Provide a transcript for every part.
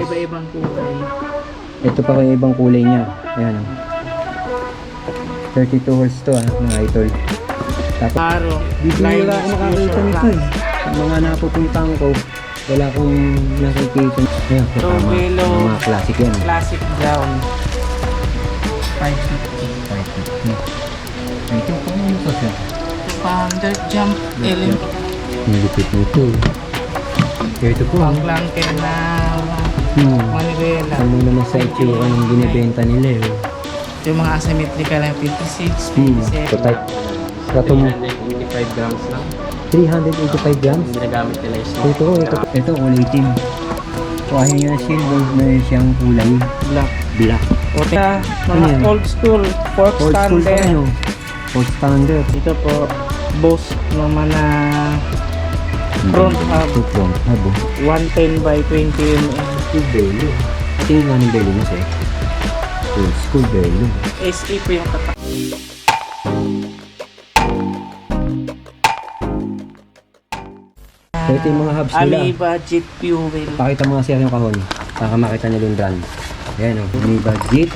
Iba-ibang kulay. Ito pa yung ibang kulay niya. Ayan. 32 horse to mga idol. Tapos, Paro. bibira ako makakita nito eh. Sa mga napupuntahan ko, wala akong nakikita. Ayan, kasama. Tobelo. Mga classic yan. Classic brown. 550. Ito pa ano to siya? Thunder Jump Ellen. Nilipit nito. Ito po. Pang-blanket na Manivela. Ano naman sa itsura yung binibenta nila eh. Yung mga asymmetrical na 56, Ito 57. type. Ito mo. 385 grams lang. 385 grams? Yung ginagamit nila is Ito kulay team. So ayun yung silver na siyang kulay. Black. Black. O mga Ano yan? old school fork Old school pa standard. ano? Old standard. Ito po, Boss naman na front hub. Ito front hub oh. 110 by 20 mm. School bello. Tingin nga ng bello mo sir. Old school bello. SE po yung katak. So ito yung mga hubs nila. Amoeba Jet Fuel. Pakita mo nga siya yung kahon. Para makita nila yung brand. Ayan o. Amoeba Jet.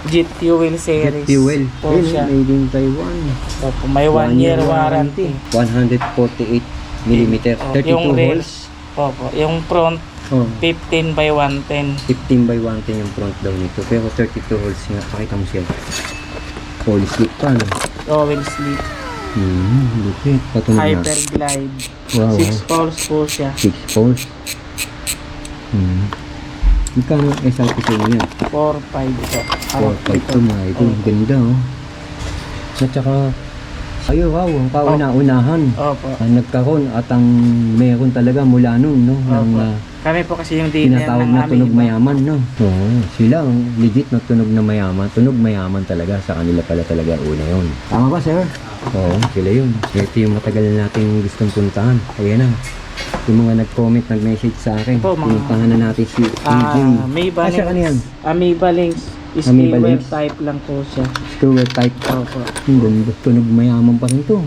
Jet Fuel Jet series. Fuel. Po Ayun, siya. made in Taiwan. Opo, may 1 year warranty. 148 mm. Oh, 32 yung holes. rails. Opo, yung front Oh. 15 by 110. 15 by 110 yung front daw nito. Pero 32 holes nga. Pakita mo siya. Fully slip pa no? Oil sleep. Lupit. Patunod na. Hyperglide. Wow. 6 poles po siya. 6 holes. Magkano ang SRP sa inyo yan? 4-5 po. 4-5 to mga ito. Ganda oh. At saka, ayo wow, ang kauna-unahan. Opo. Ang nagkaroon at ang meron talaga mula nun, no? Ng Kami po kasi yung dealer tinatawag ng na tunog Amoeba. mayaman, no? Oo, sila ang legit na tunog na mayaman. Tunog mayaman talaga. Sa kanila pala talaga una yun. Tama ba, sir? Oo, sila yun. Ito yung matagal na natin gustong puntahan. Ayan na. Yung mga nag-comment, nag-message sa akin. Po, mga- Puntahan na natin si AJ. Amoeba Siya ano yan? Amoeba links. Amoeba Scale links. type lang po siya. Screwer type. Opo. Ang ganda. Tunog mayaman pa rin to.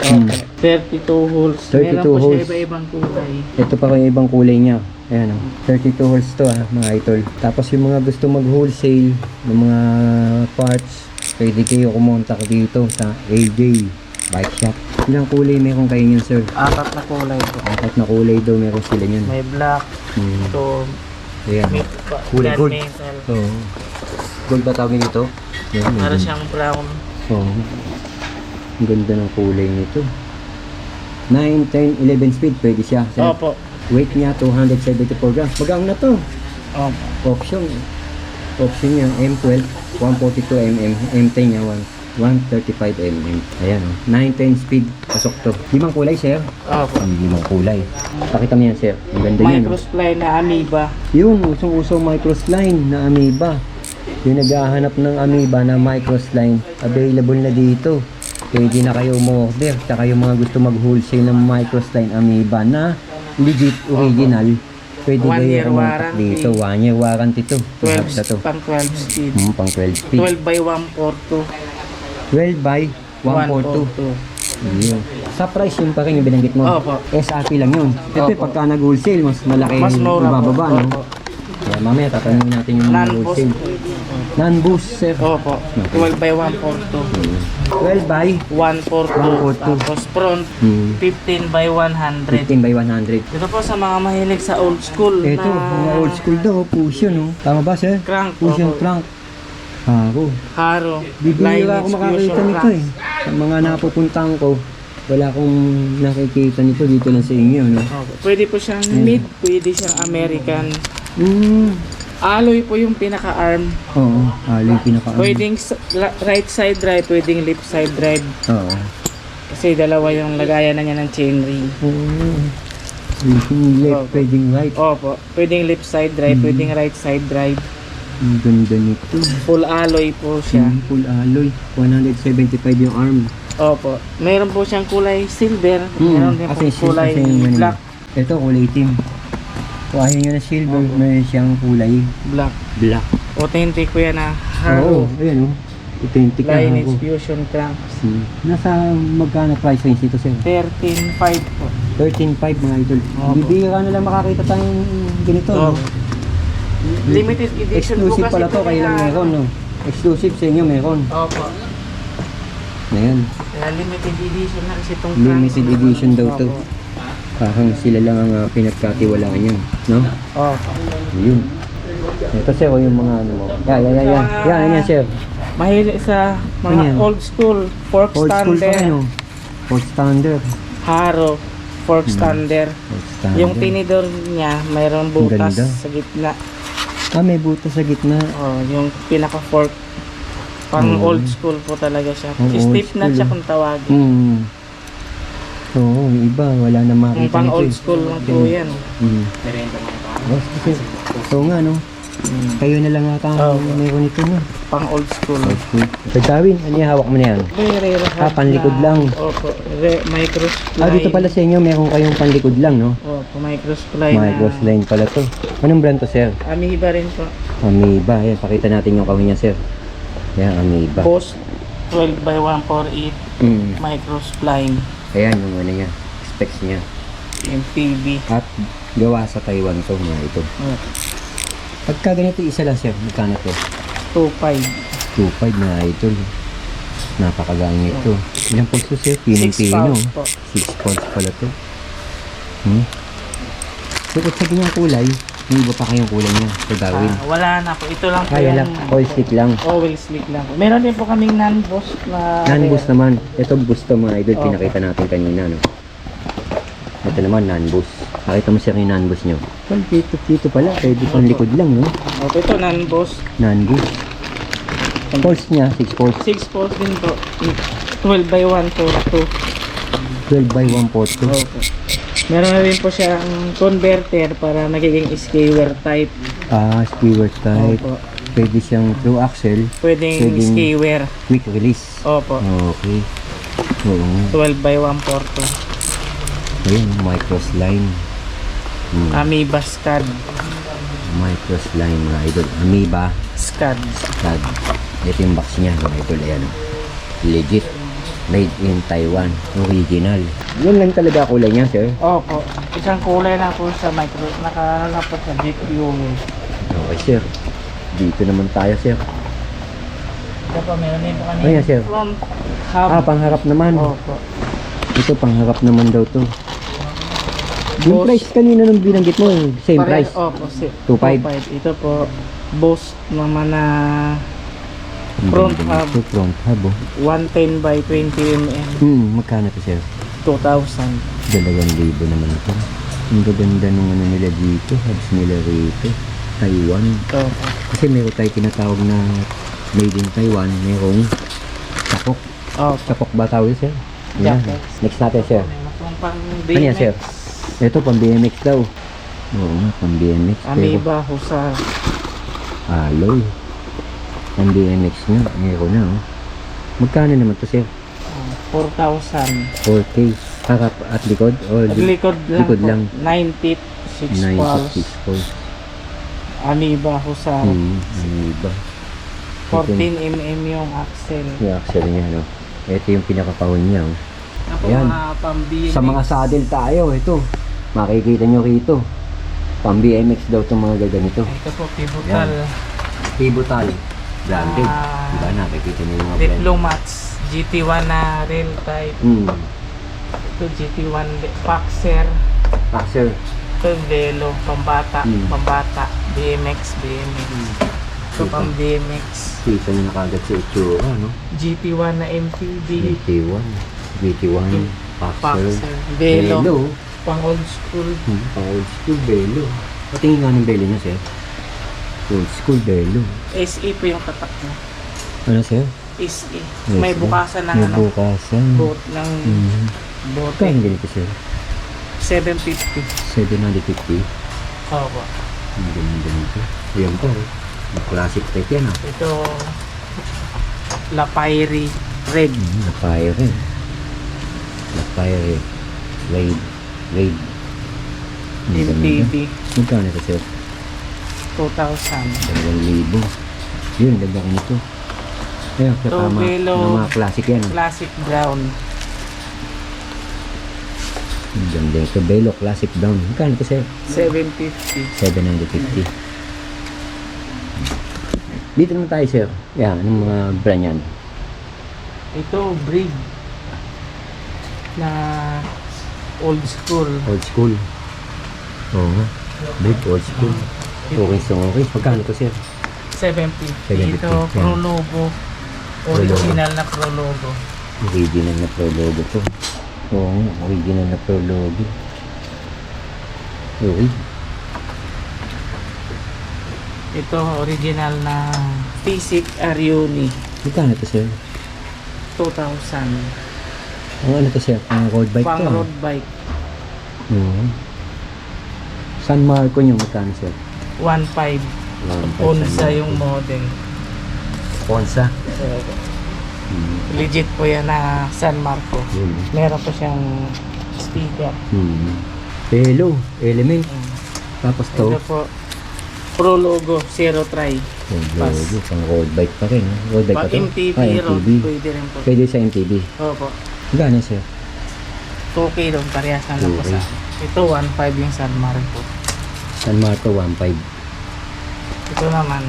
Opo. 32 holes. 32 Meron po siya holes. iba-ibang kulay. Ito pa yung ibang kulay niya. Ayan o. 32 holes to mga idol. Tapos yung mga gusto mag-wholesale ng mga parts, pwede kayo kumontak dito sa AJ Bike Shop. Ilang kulay meron kayo niyan, sir? 4 na kulay po. 4 na kulay daw meron sila niyan. May black, ito, Ayan. may Kulay gold. metal. Oo. Gold ba tawagin ito? Ayan, Para gold. siyang brown. Oo. Ang ganda ng kulay nito. 9, 10, 11 speed pwede siya. Sir. Opo. Weight niya 274 grams. Magang na to. Opo. Option niya M12 142 mm, M10 niya 135 mm. Ayan o. 9-10 speed. Pasok to. Limang kulay, sir. Opo. Limang kulay. Pakita mo yan, sir. Ang ganda yan. Microspline na Amoeba. Yung usong-usong microslime na Amoeba. Yung naghahanap ng Amoeba na microslime, available na dito. Pwede na kayo umorder. Tsaka yung mga gusto mag-wholesale ng microslime Amoeba na legit, original. Pwede 1 year kayo warranty. dito. 1 year warranty to. Perhaps na to. 12, pang 12 speed. Pang 12 speed. 12 by 142. 12 by 142. Yun. Sa price yun pa rin yung binanggit mo. Opo. SRP lang yun. Siyempre Opo. pagka nag-wholesale, mas malaki Mas mura po. ibababa, no? Opo. Kaya mamaya tatanungin natin yung mga Non-boost. wholesale. Non-boost, sir. Opo. 12 by 142. 12 by 142. 142. Tapos front, 15 by 100. 15 by 100. Ito po sa mga mahilig sa old school Ito, na mga old school daw, fusion, no? Tama ba, sir? Crank, Fusion opo. crank. Haro. Haro. Bibira ako Lineage makakita fusion nito crank. eh. Sa mga napupuntahan ko, wala akong nakikita nito dito lang sa inyo, no? Opo. Pwede po siyang mid, pwede siyang American. Alloy po yung pinaka-arm. Oo, yung pinaka Pwedeng right side drive, pwedeng left side drive. Oo. Kasi dalawa yung lagayan na niya ng chainring. Pwedeng left, Opo. pwedeng right. Opo. Pwedeng left side drive, pwedeng right side drive. Ang ganda nito. Full alloy po siya. Full alloy. 175 yung arm. Opo. Meron po siyang kulay silver. Meron din po kulay ganun. black. Ito, kulay team. Kung ayaw nyo na silver, may siyang kulay Black. black. Authentic po yan na Oo, Haro. ayan o. Authentic na Lineage ako. fusion cranks. Nasa magkano price range ito, sir? 13.5 po. 13.5 mga idol. Opo. Bibira na lang makakita tayong ganito, no? Opo. Limited edition po Exclusive kasi pala to, po kayo lang na- meron, no? Exclusive sa inyo meron. Opo. Ayan, Kaya limited edition na kasi itong limited Franks. edition daw to. Opo. Parang sila lang ang pinagkatiwalaan yan, no? Opo. Yun. Ito sir, o yung mga ano mo. Yan, sir. Mahilig sa mga Ano yan? old school, fork Old school pa stander, ano? Old standard. haro, fork stander. Old standard. Yung tinidor niya, mayroong butas ganda. sa gitna. May butas sa gitna. Oh, yung pinaka-fork. Pang Oh. old school po talaga siya. Pang old Stiff na school, siya eh. kung tawagin. Hmm. Oo, yung iba, wala na Yung makita pang nito old eh. school lang po yan. Hmm. Oh, kasi, so nga, no? Kayo na lang ata ang Oo. meron nito, no? Pang old school. Sir Darwin, ano yung hawak mo na yan? Very rare. Panlikod lang. Opo. Microspline. Dito pala sa inyo, meron kayong panlikod lang, no? Opo, microspline. Microslime pala to. Anong brand to, sir? Amoeba rin po. Amoeba. Ayan, pakita natin yung kawin niya, sir. Ayan, Amoeba. Boss 12 by 148 Mm. microspline. Ayan, yung ano niya. Specs niya. MPB. At gawa sa Taiwan to, mga ito. Pagka ganito isa lang, sir, magkano to? 2.5. 2.5 na idol. Napakagaan ito. Ilang pulso, sir? 6 Pinong-pino. pounds po. 6 pounds pala to. Bukod sa ganyang kulay, may iba pa kayong kulay niya, Sir Darwin. Wala na po. Ito lang po Kaya lang, oil stick lang. Oil slick lang po. Meron din po kaming non-boss na... Non-boost naman. Ito boost to, mga idol. Opo. Pinakita natin kanina, no? Ito naman, non-boost. Nakita mo, sir, yung non-boost nyo. Well, dito pala. Pwede pang likod lang, no? Opo, ito non-boss. Non-boost. Pulse niya, 6 pulse. 6 poles din po. 12 by 142. 12 by 142. Opo. Meron na rin po siyang converter para magiging skewer type. Skewer type. Opo. Pwede siyang through axle. Pwedeng Pwedeng- skewer. Quick release. Opo. Okay. Oo nga. 12 by 142. Ayun, microslime. Amoeba Scad. Microslime, mga idol. Amoeba. Scad. Tag. Ito yung box niya, mga idol. Ayan. Legit. Made in Taiwan. Original. Yun lang talaga kulay niya, sir. Opo. Isang kulay na po sa micro. Nakaano po sa GPU. Okay, sir. Dito naman tayo, sir. Ito po, meron din po kanina. Ayan, sir. Front hub. Pangharap naman. Opo. Ito, pangharap naman daw to. Yung Boss. price kanina nung binanggit mo, same Pare- price. Opo, 2.5. 2.5. Ito po, Boss naman na front hub. Ito, front hub, oh. 110 by 20 mm. Magkano to, sir? 2,000. 2,000 naman ito. Ang gaganda nung ano nila dito, hubs nila rito. Taiwan. Ito. Kasi meron tayo tinatawag na made in Taiwan, merong chapok. Opo. Chapok ba tawag, sir? Yan. Chapok. Next natin, sir. Itong pang Ano yan, sir? Ito, pang BMX daw. Oo nga, pang BMX. Pero Amoeba Husa. alloy. Ang BMX nga, meron na, oh. Magkano naman to, sir? 4,000. 4K. Harap at likod? O Likod lang likod po. lang. 96 pulse. 96 volts. Amoeba Husa. Ano iba? 14 mm yung axle. Yung axle niya, no? Ito yung pinakapahon niya, oh. Ako Ayan. mga pang BMX. Sa mga saddle tayo, ito. Makikita nyo rito. Pang BMX daw itong mga gaganito. Ito po, pivotal. Pivotal. Branded. Ah, Diba? Nakikita nyo yung mga brand. Diplomats. GT1 na rail type. Ito GT1 Paxer. Paxer. Ito Velo. Pambata. Hmm. Pambata. BMX. Ito pang BMX. Kita nyo na kagad sa itsura, no? GT1 na MTB. GT1. GT1. Paxer. Paxer. Velo. Velo. Pang old school. Pang old school Velo. Patingin nga ng Velo niya, sir. Old school Velo. SE po yung katak niya. Ano, sir? SE. May bukasan ng May ano. bukasan. Boat ng bote. Kaya ganito, sir? 750. 750. Opo. Ang ganda nito. Ayan po. Classic type yan, ah. Ito Lapayri Red. Lapire. Lapire. Raid. Raid. Ang ganda. MTB. Magkano ito, sir? 2,000. 2,000. Yun, ganda ko nito. Ayan, Ito, tama. Velo. Ng mga classic yan. Classic brown. Ang ganda ito. Velo Classic Brown. Magkano ito, sir? 750. 750. Dito naman tayo, sir. Yan, anong mga brand yan? Ito, breed na old school. Old school. Oo nga. Big old school. Okay, so okay. Magkano to, sir? 750. 750, Ito, yan. Pro Logo. Original na Pro Logo. Original na Pro Logo to. Oo nga, original na Pro Logo. Okay. Ito, original na Physic Arioni. Magkano to, sir? 2,000. Ang ano to, sir? Pang road bike Pang to. road bike. Oo. San Marco nyo, magkano, sir? 1,500. Ponsa yung model. Ponsa. So, legit po yan na San Marco. Yun. Meron po siyang sticker. Pelo, element. Tapos to, Ito po, Pro Logo, Zero Try. Pass. logo, pang road bike pa rin. Ha? Road bike pa Pag to? MTB, Ah, road, MTB. pwede rin po. Pwede sa MTB. Opo. Magkano, sir? 2K doon, parehas na lang po 2K. sa ito, 1,500 yung San Marco. San Marco, 1.5. Ito naman,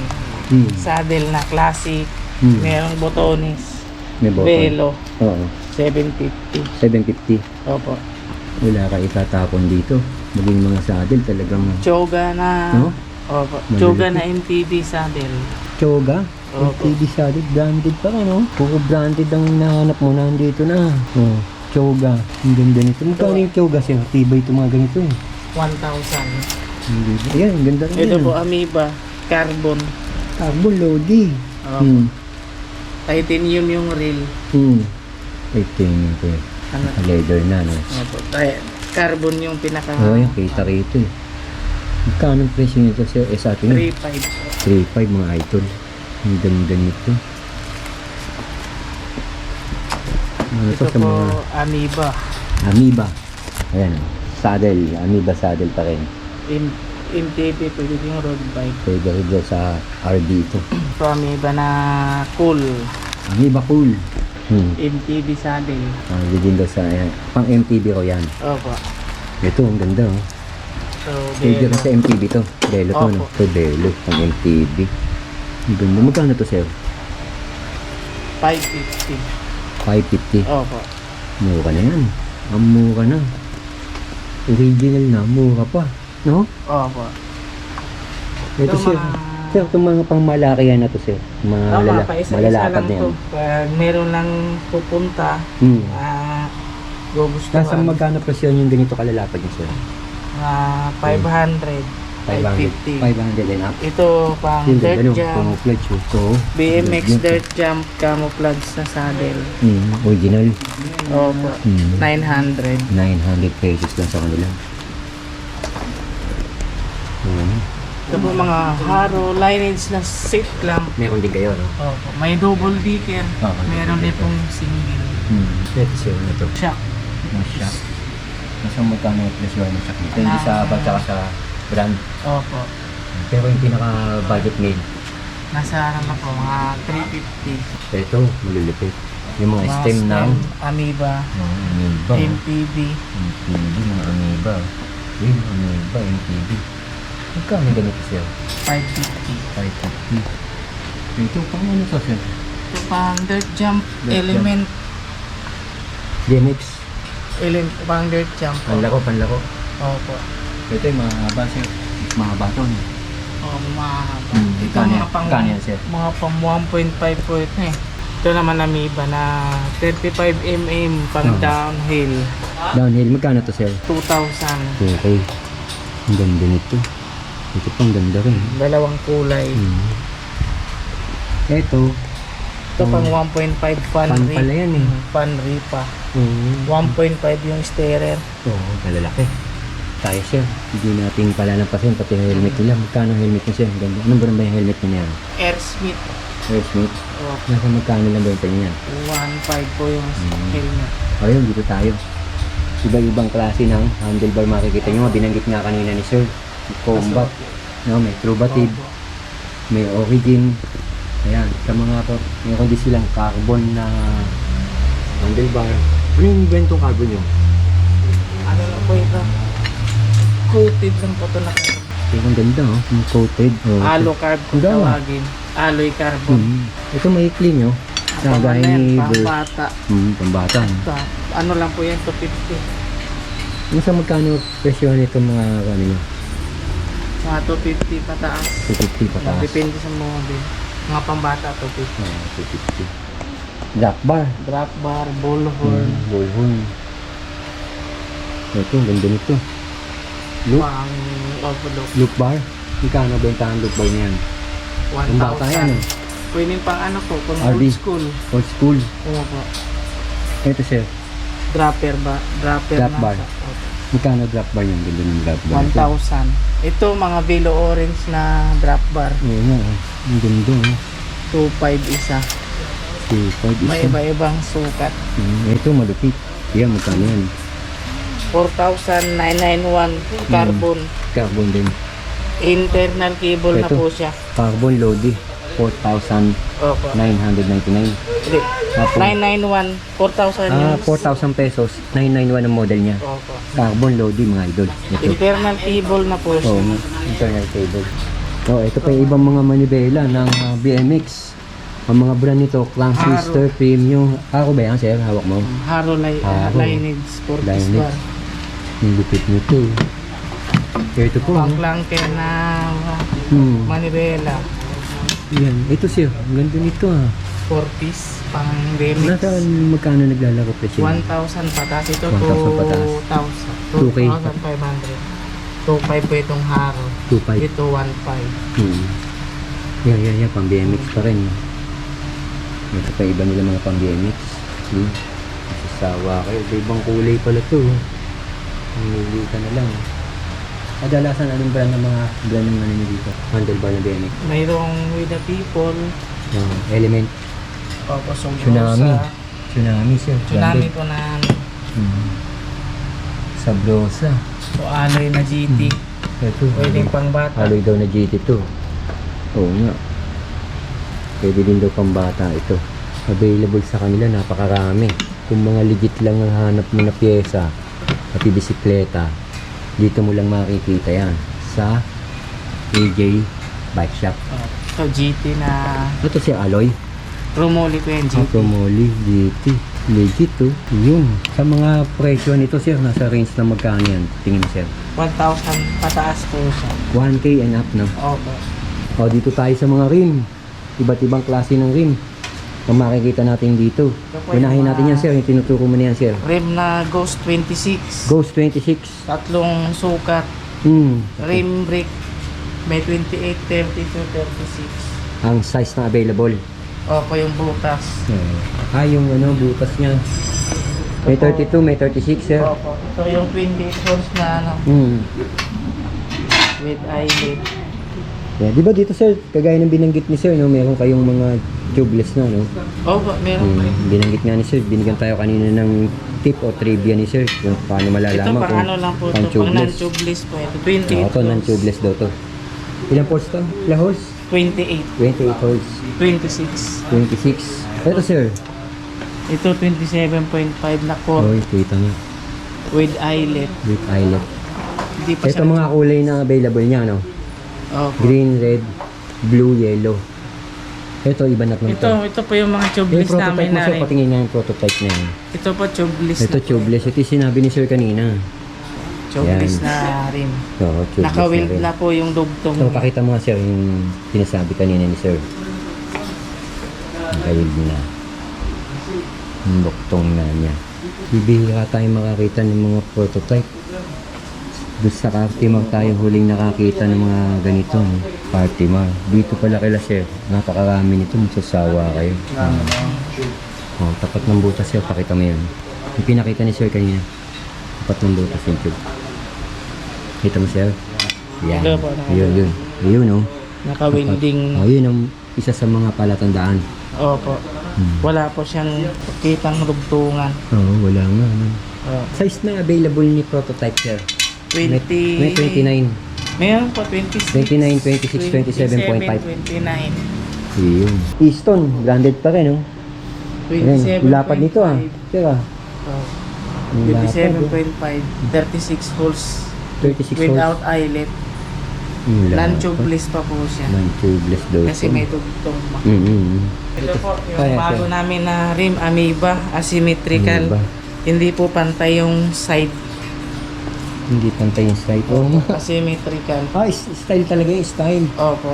saddle na classic. Merong botones. May bottle. Velo, Oo. 750. 750. Opo. Wala ka itatapon dito. Maging mga saddle talagang Choga na, No? opo. Maliliit. Choga na MTB saddle. Choga. Opo. MTB saddle. Branded pa ka, no? Puro branded ang hinahanap mo. Nandito na. Oh, Choga. Ang ganda nito. Magkano yung Choga, sir? Tibay ito mga ganito. 1,000. Ayan, ang ganda rin. Ito yan. po, Amoeba, carbon. Carbon Lodi. Opo. Titanium yung reel. Ay, tingin ko eh. Ano? Leather na, no? Opo. Carbon yung pinaka Oo, yan. Kita rito eh. Magkano ang presyo nito, sir? Eh, sa atin yun. 3,500. 3.5 mga idol. Ang ganda nito. Ano to Ito sa po, mga Amoeba. Amoeba. Ayan. Saddle. Amoeba saddle pa rin. MTB, pwede yung road bike. Pwede rin dyan sa RD ito. Ito, Amoeba na cool. Amoeba cool. MTB saddle. Pwede din daw sa ayan. Pang MTB ko yan. Opo. Ito, ang ganda oh. So, Pwede rin sa MTB to. Belo to, no? Opo. Ito, Belo. Pang MTB. Ang ganda. Magkano to, sir? 550. 550. Opo. Mura na yan. Ang mura na. Original na. Mura pa. No? Opo. Ito, Ito sir. mga- Sir, itong mga pangmalakihan na to, sir. Mga Tama, paisa-isa malalakad lang na yan. to. Pag meron lang pupunta, gugustuhan. Nasa magkano presyo yung ganito kalalapad niyo, sir? 500, 550. 500 and up. Ito pang Yung dirt gano, jump, camouflage. Ito. BMX dirt jump, camouflage na saddle. Original. Opo, 900. 900 pesos lang sa kanila. Ito po mga haro, lineage na seat lang. Meron din kayo, no? Opo, may double decker, Oo, meron din pong single. Ito, sir. Ito. Shock. Mga shock. Nasa magkano yung presyo ng shock nito? Hindi sa bag tsaka sa brand. Opo, Pero yung pinaka-budget made. nasa ano na po, mga 350. Ito, malulupit. Yung mga Mga stem ng Amoeba, mga amoeba. MPB. MTB, mga amoeba. Yun, amoeba, MTB. Magkano ganito, sir? 550. 550. Ito, pang ano to, sir? Ito pang dirt jump, Dirt element, GMX. pang dirt jump. Panlako, panlako. Opo. Ito yung mahaba, sir. Mahaba to, no? O, mahaba. Ito Kanya, mga pang, kanya, sir. mga pang 1.5 po ito eh. Ito naman Amoeba na 35mm pang Oh. downhill, Downhill, magkano to, sir? 2,000. Okay. Ang ganda nito. Ito pang ganda rin. Dalawang kulay. Ito, Ito pang 1.5 fan pan ri- pala yan eh. Fan ripa. 1.5 yung steerer. Oo, malalaki. Tayo, sir. Hindi natin palalampasin pati yung helmet nila. Magkano ang helmet niya, sir? Ang ganda. Anong brand ba yung helmet niya yan? Airsmith. Airsmith. O, Nasa magkano lang benta niya? 1.5 po yung helmet. Ayun, dito tayo. Iba-ibang klase ng handlebar makikita nyo. Binanggit nga kanina ni sir. Combat. No, may Trubatib. May Origin. Ayan. Sa mga po, meron din silang carbon na handlebar. Ano yung inventong carbon nyo? Ano lang po ito? Coated lang po ito na Ang ganda, oh. Yung coated. Oh, Alucard kung Ang gawa. tawagin. alloy carbon. Ito maikli nyo. Pang Gaya ano yan, ni pang Bert. bata. Pambata. Ito, ano lang po yan, 250. Yung sa magkano presyo nito mga ano nyo? Mga 250 pataas. 250 pataas. Depende sa model. Mga pambata, 250. 250. Jack bar. Drop bar, bullhorn, Bullhorn. Ito, ang ganda nito. Loop. pang overlock. Loop bar. Magkano bentahan loop bar niyan? Ang bata yan, 1,000. Pwede pang ano po, pang RD. old school. Old school. Oo po. Ito sir. Dropper ba? Dropper Drop na. bar. Opo. Magkano drop bar yung ganda ng drop bar? 1,000. Ito mga Velo orange na drop bar. Oo nga. Ang ganda. 2,500 isa. 2.5 isa. May iba-ibang sukat. Ito malupit. Yan, magkano yan? 4,991 carbon. Carbon din. Internal cable na Ito. po siya. Carbon Lodi. 4,999. Opo. Hindi. Tapos, 991. 4,000 yung... 4,000 pesos. 991 ang model niya. Opo. Carbon Lodi mga idol. Ito. Internal cable na po siya. Oo, internal cable. Oh, ito pa yung ibang mga manibela ng BMX. Ang mga brand nito, Clank Haro. Sister, Premium. Ako ba yan, sir? Hawak mo. Haro Haro. lineage sports Lineage. bar. Yung lupit nito. Ito po. Pang-clanker na manibela. Yan. Ito sir. Ang ganda nito ah. 4-piece pang remix. Nasaan magkano naglalaro presyo? 1,000 patas. Ito 1,000 patas. 2,000. 2K. 2,500. 2,500 po itong haro. 2.5. Ito 1,500. Yan. Pang BMX pa rin. Ito pa iba nila mga pang BMX. Masasawa kayo. Sa ibang kulay pala to. Mamili ka na lang. Kadalasan anong brand ng mga brand ng ano nyo dito? Handlebar na BMX. Mayroong With the People. Element. Tapos yung Tsunami. sa Tsunami sir. Tsunami po na Sabrosa. so alloy na GT. Ito. Pwedeng pang bata. Alloy daw na GT to. Oo nga. Pwede din daw pang bata ito. Available sa kanila, napakarami. Kung mga legit lang ang hanap mo na pyesa, pati bisikleta, dito mo lang makikita yan sa AJ Bike Shop. So GT na Ito si Alloy. Promoli ko yan GT. Automoli GT. Legit to. Yun. Sa mga presyo nito sir, nasa range na magkano yan? Tingin mo sir. 1,000 pataas po siya. 1K and up no? Opo. O dito tayo sa mga rim. Iba't ibang klase ng rim. Ang makikita natin dito. Unahin natin yan sir. Yung tinuturo mo na yan sir. Rim na Ghost 26. Ghost 26. Tatlong sukat. Rim brick. May 28, 32, 36. Ang size na available. Opo yung butas. Yung ano, butas niya. May 32, may 36 sir. Opo. Ito yung 28 horse na ano. With eyelid. Yeah, di ba dito sir, kagaya ng binanggit ni sir, no, meron kayong mga tubeless na, no? Opo, meron pa yun. Binanggit nga ni sir, binigyan tayo kanina ng tip o trivia ni sir kung paano Ito malalaman pang ano lang po ito. Pang tubeless. non-tubeless po ito. 28 Ito, non-tubeless daw to. Ilang poles to? Ilang holes? 28. 28 holes. 26. 26. Ito sir. Ito 27.5 na core Oh, kita nga. with eyelet. With eyelet. Hindi pa Ito mga kulay na available niya, no? Opo. Green, red, blue, yellow. Ito, iba na naman to. Ito po yung mga Yung tubeless namin prototype mo na sir, rin. patingin nga yung prototype na yan. Ito po tubeless Ito na. tubeless. Ito yung sinabi ni sir kanina. Tubeless Yan. na rin. Oo, tubeless Naka-weld rin. na po yung dugtong. So, pakita mo nga sir yung sinasabi kanina ni sir. Naka-weld na. Yung duktong na niya. Bibihira tayo makakita ng mga prototype. Doon sa Cartimar tayo huling nakakita ng mga ganito. No? Cartimar. Dito pala kila sir. Napakarami nito. Masasawa kayo. Tapat ng butas sir. Pakita mo yun. Yung pinakita ni sir kanina. Tapat ng butas yung tube. Kita mo sir? Yan. Ito po, Yun. Ayun oh. Naka-welding. Yun ang isa sa mga palatandaan. Opo. Wala po siyang kitang rugtungan. Oo, wala nga. No? Oh. Size na available ni prototype sir. 20. May 29. Meron po 26. 29, 26, 27.5. 29. Yun. Easton, branded pa rin, no? Ayan, 27.5. lapad nito ah. Sir ah. Oh. Yung lapad, 27.5. 36 holes. 36 holes. Without eyelet. Non-tubeless pa po siya. Non-tubeless daw. Kasi may tugtong. Ito po, yung Ayan, bago sir. namin na rim, Amoeba, asymmetrical. Amoeba. Hindi po pantay yung side. Hindi pantay yung slide. Oh. Asymmetrical. Style talaga yung style. Opo.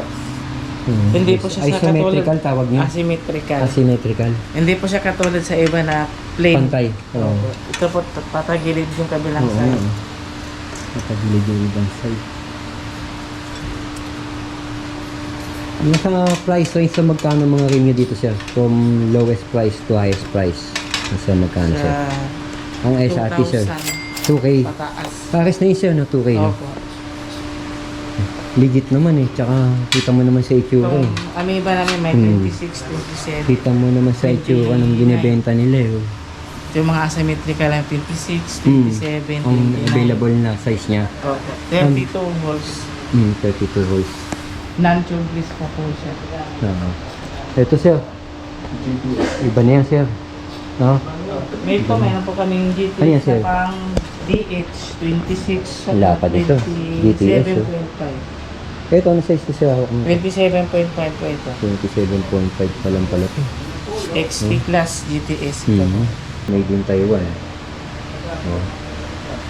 Hindi po siya sa Isometrical katulad. tawag niya. Asymmetrical. Asymmetrical. Hindi po siya katulad sa iba na plain. Pantay. Oo. Opo. Ito po, patagilid yung kabilang Oo. side. Nakagilid yung ibang side. Yung sa price range, so magkano mga rim nyo dito sir? From lowest price to highest price. Sa magkano sir? Sa Ang SRP sir? 2,000 2K. pataas. Pares na yun sir, no? 2K no? Opo. Legit naman eh. Tsaka kita mo naman sa itsura eh. Itong Amoeba namin may 26, 27. Kita mo naman sa itsura ng binibenta nila eh. Oh. Yung mga asymmetrical lang 26, Hmm. 27, Ang 29. available na size niya. Opo. 32 holes. 32 holes. Non-tubeless pa po siya. Oo. Ito sir. Iba na yan sir. No? May po, mayroon po kaming GTS Ano yan, sir? na pang DH 26 sa Wala pa dito. GTS, oh. 27.5. Ito, ano size na sir? 27.5 po ito. 27.5 pa lang pala ito. XT class GTS ito po. Made in Taiwan. Oh.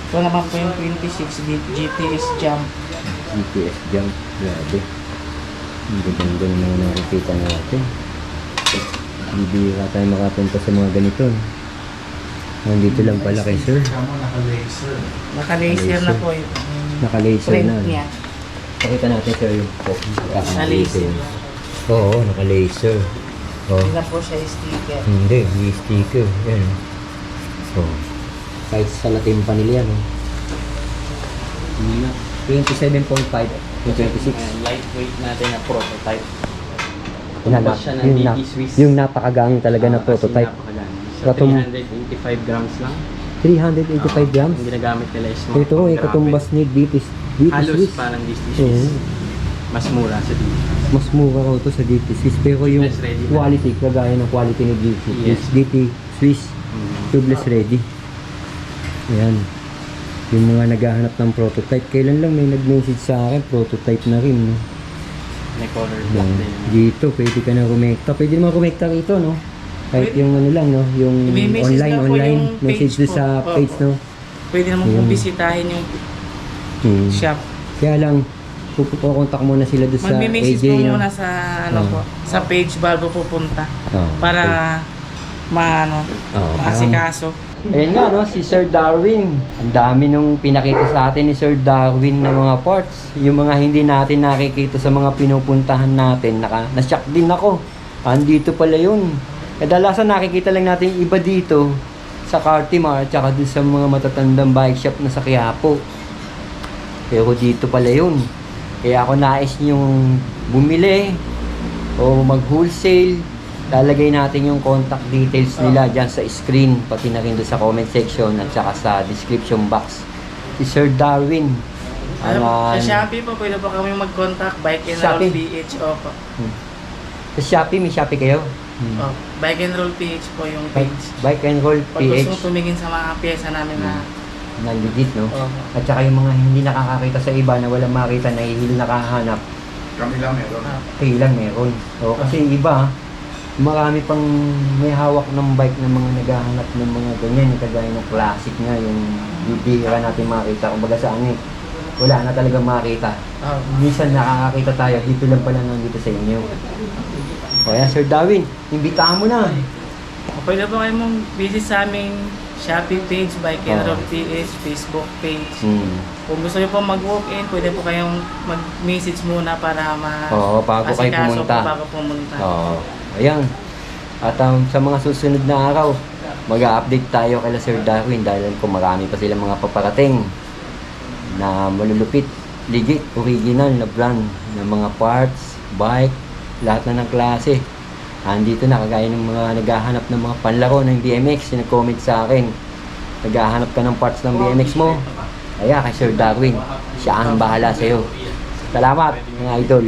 Ito naman po yung 26 GTS Jump. GPS jump. Grabe. Ang ganda na naman nakikita natin. Bibira tayo makapunta sa mga ganito. Nandito lang pala kay sir. Naka-laser na po yung Naka-laser print na. niya. Pakita natin sir yung Naka-laser. Oo, naka-laser. Oh. Hindi na po siya sticker. Hindi, may sticker. Yan. Oh. Kahit sa latim pa nila yan. Oh. 27.5 yung 26. Lightweight natin na prototype. Yung, siya ng yung, DT Swiss. yung napakagang talaga na prototype. Sa Katum- 385 grams lang. 385 grams. Ang ginagamit nila is mga Ito, katumbas ni DT halos Swiss. parang DT Oo. Swiss. Mas mura sa DT. Mas mura raw ito sa DT Swiss. Pero yung Tubeless ready na. quality, kagaya ng quality ni Yes. DT Swiss. Tubeless ready. Ayan. Yung mga naghahanap ng prototype. Kailan lang may nag-message sa akin, prototype na rin. No? May color black Yan. din. Dito, pwede ka na rumekta. Pwede naman rumekta rito, no? Kahit Pwede. yung ano lang, no? Yung I-message lang po online. yung Message page doon po. sa Opo. page, no? Pwede naman po Yung- bisitahin yung Hmm. shop. Kaya lang, pupuntak muna sila doon sa Magme-message AJ, po no? muna sa Oo. po, sa page bago pupunta Oo. para maano, Oo, maasikaso. Ayan nga, no? Si Sir Darwin. Ang dami nung pinakita sa atin ni Sir Darwin ng mga parts. Yung mga hindi natin nakikita sa mga pinupuntahan natin. Na-shock din ako. Andito pala yun. Kadalasan nakikita lang natin yung iba dito sa Cartimar at saka dun sa mga matatandang bike shop na sa Quiapo. Pero dito pala yun. Kaya ako nais yung bumili o mag-wholesale. Lalagay natin yung contact details nila dyan sa screen, pati na rin doon sa comment section at saka sa description box. Si Sir Darwin. Sa Shopee po, pwede po kami mag-contact, Bike and Roll Shopee? PH. Opo. Sa Shopee, may Shopee kayo? Oh, Bike and Roll PH po yung page. Bike and Roll Pag gusto PH mo tumingin sa mga pyesa namin na na legit, no? Opo. At saka yung mga hindi nakakakita sa iba na walang makita na hindi nakahanap, Kami lang meron. kayo lang meron. So, kasi yung iba, marami pang may hawak ng bike ng mga naghahanap ng mga ganyan, yung kagaya ng classic nga, yung bibira natin makita. Kumbaga sa ano eh, wala na talagang makita. Oh. Minsan nakakakita tayo, dito lang pala nandito sa inyo. O yan, Sir Darwin, imbitahan mo na. Pwede po kayo mong visit sa aming Shopee page, Bike and Oo. Roll PH, Facebook page. Hmm. Kung gusto niyo po mag-walk-in, pwede po kayong mag-message muna para Oo, bago kayo asikaso pumunta. po bago pumunta. Oo. Ayan. At sa mga susunod na araw, mag-a-update tayo kay Sir Darwin dahil kung marami pa silang mga paparating na malulupit, legit, original na brand ng mga parts, bike, lahat na ng klase. Andito na, kagaya ng mga naghahanap ng mga panlaro ng BMX, yung nag-comment sa akin. Naghahanap ka ng parts ng BMX mo. Ayan, kay Sir Darwin. Siya ang bahala sa'yo. Salamat, mga idol.